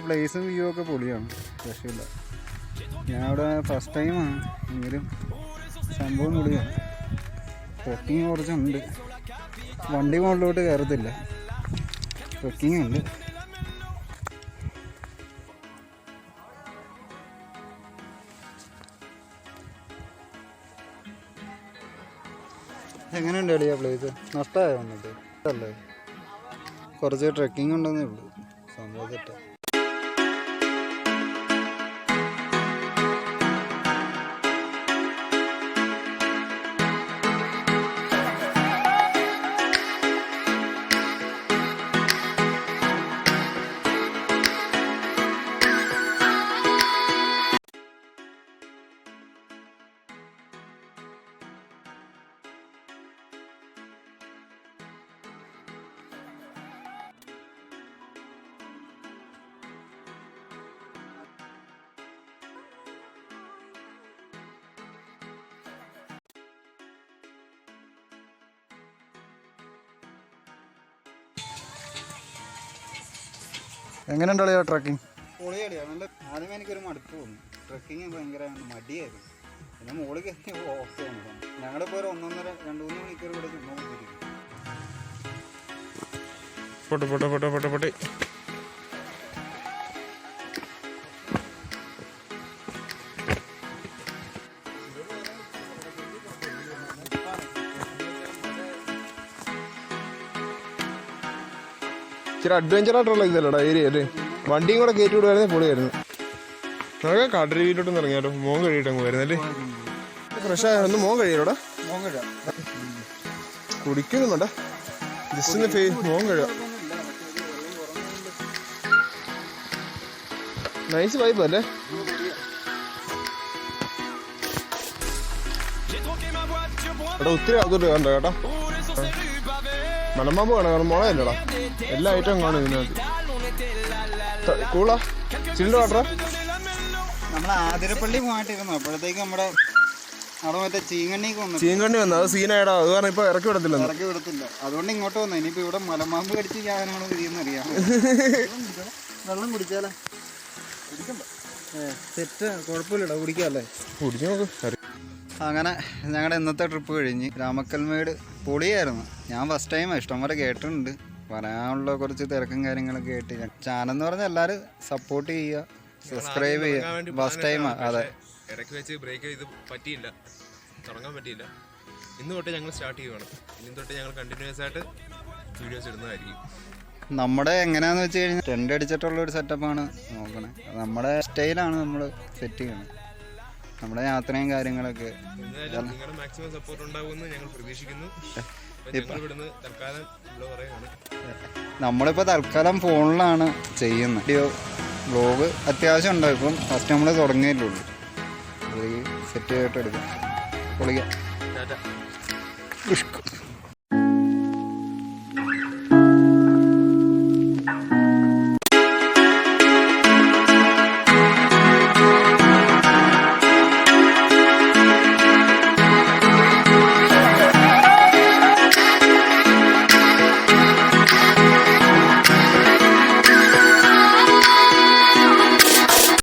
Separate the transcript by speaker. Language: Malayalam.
Speaker 1: പ്ലേസും വ്യൂ ഒക്കെ പൊളിയാണ്, രക്ഷയില്ല. ഞാൻ ഇവിടെ ഫസ്റ്റ് ടൈമാണ്, എങ്കിലും സംഭവം പൊളിയാണ്. ട്രക്കിങ് കുറച്ചുണ്ട്, വണ്ടി മുകളിലോട്ട് കയറത്തില്ല, ട്രക്കിങ് ഉണ്ട്. എങ്ങനെയുണ്ട് എളിയ പ്ലേസ്? നഷ്ടമായോ വന്നിട്ട്? അല്ലേ, കുറച്ച് ട്രക്കിംഗ് ഉണ്ടെന്നേ ഉള്ളൂ, സംഭവം തെറ്റാ. എങ്ങനെയുണ്ടോ ട്രക്കിങ്? പൊളിയടിയാണ്. നല്ല ആദ്യമേ എനിക്കൊരു മടുപ്പ് തോന്നി, ട്രക്കിങ് ഭയങ്കര മടിയായിരുന്നു. പിന്നെ മുകളിൽ കയറ്റി ഓക്കെ ആണ്. ഞങ്ങളിപ്പോൾ ഒരു 1.5-2 മണിക്കൂർ ഇവിടെ ചുമ്മാതിരിക്കും.
Speaker 2: ഇച്ചിരി അഡ്വഞ്ചർ ആയിട്ടുള്ള ഇതല്ലടാ ഏരിയ അല്ലേ? വണ്ടിയും കൂടെ കയറ്റി വിടുവായിരുന്നേ പൊളിയായിരുന്നു. നമുക്ക് കാട്ടുരുവിയിലോട്ടൊന്ന് ഇറങ്ങിയാലോ? മോൻ കഴിയിട്ട് അങ്ങ് വരുന്നല്ലേ? ഫ്രഷ് ആയ ഒന്ന് മോൻ കഴിയാലോടാ? കുടിക്കൊന്നും വേണ്ട, ജസ്റ്റ് ഒന്ന് മോൻ കഴിയാം. നൈസ് വൈബ് അല്ലേ? എടാ ഒത്തിരി അതുകൊണ്ട് കണ്ട കേട്ടോ, മലമ്പാമ്പ് കാണാം. കാരണം മുളയല്ലടാ, എല്ലാ ഐറ്റവും കാണും ഇതിനകത്ത്. കൂളാ ചില്ല് വാട്ടറാ.
Speaker 1: നമ്മൾ ആതിരപ്പള്ളി പോയിട്ടിരുന്നു, അപ്പോഴത്തേക്ക് നമ്മുടെ അവിടെ മറ്റേ
Speaker 2: ചീങ്കണ്ണി വന്നു. അത് സീനായിടാ, അത് കാരണം ഇപ്പൊ ഇറക്കി വിടത്തില്ല.
Speaker 1: അതുകൊണ്ട് ഇങ്ങോട്ട് വന്നു. ഇനിയിപ്പോ ഇവിടെ മലമ്പാമ്പ് കടിച്ച് ഞാനാണ് വിരിയെന്നറിയാം. വെള്ളം കുടിച്ചാലേ? സെറ്റ്, കുഴപ്പമില്ലടാ, കുടിക്കാല്ലേ?
Speaker 2: കുടിക്കാൻ നോക്ക്.
Speaker 1: അങ്ങനെ ഞങ്ങളുടെ ഇന്നത്തെ ട്രിപ്പ് കഴിഞ്ഞ്. രാമക്കൽമേട് പൊളിയായിരുന്നു. ഞാൻ ഫസ്റ്റ് ടൈമാണ്, ഇഷ്ടം വരെ കേട്ടിട്ടുണ്ട്. പറയാനുള്ള കുറച്ച് തിരക്കും കാര്യങ്ങളൊക്കെ കേട്ട്. ചാനൽ എന്ന് പറഞ്ഞാൽ എല്ലാവരും സപ്പോർട്ട് ചെയ്യുക, സബ്സ്ക്രൈബ് ചെയ്യുക. ഫസ്റ്റ് ടൈമാണ്. അതെ,
Speaker 2: ഇടയ്ക്ക് വെച്ച് ബ്രേക്ക് ചെയ്ത് പറ്റിയില്ല, തുടങ്ങാൻ പറ്റിയില്ല. ഇന്ന് തൊട്ട് ഞങ്ങൾ സ്റ്റാർട്ട് ചെയ്യുവാണ്. ഇനി തൊട്ട് ഞങ്ങൾ കണ്ടിന്യൂസ് ആയിട്ട് വീഡിയോസ് ഇടുന്നതായിരിക്കും.
Speaker 1: നമ്മുടെ എങ്ങനെയാണെന്ന് വെച്ച് കഴിഞ്ഞാൽ ടെൻ്റ് അടിച്ചിട്ടുള്ളൊരു സെറ്റപ്പാണ് നോക്കണേ. നമ്മുടെ സ്റ്റൈലാണ് നമ്മൾ സെറ്റ് ചെയ്യണത്, നമ്മുടെ യാത്രയും കാര്യങ്ങളൊക്കെ.
Speaker 2: നിങ്ങളുടെ മാക്സിമം സപ്പോർട്ട് ഉണ്ടാകുമെന്ന് ഞങ്ങൾ പ്രതീക്ഷിക്കുന്നു.
Speaker 1: നമ്മളിപ്പോൾ തൽക്കാലം ഫോണിലാണ് ചെയ്യുന്നത്. വീഡിയോ വ്ലോഗ് അത്യാവശ്യം ഉണ്ടാവും. ഇപ്പം ഫസ്റ്റ് നമ്മൾ തുടങ്ങിയല്ലേ ഉള്ളൂ, സെറ്റ് ചെയ്തിട്ട് എടുക്കാം, പൊളിക്കാം.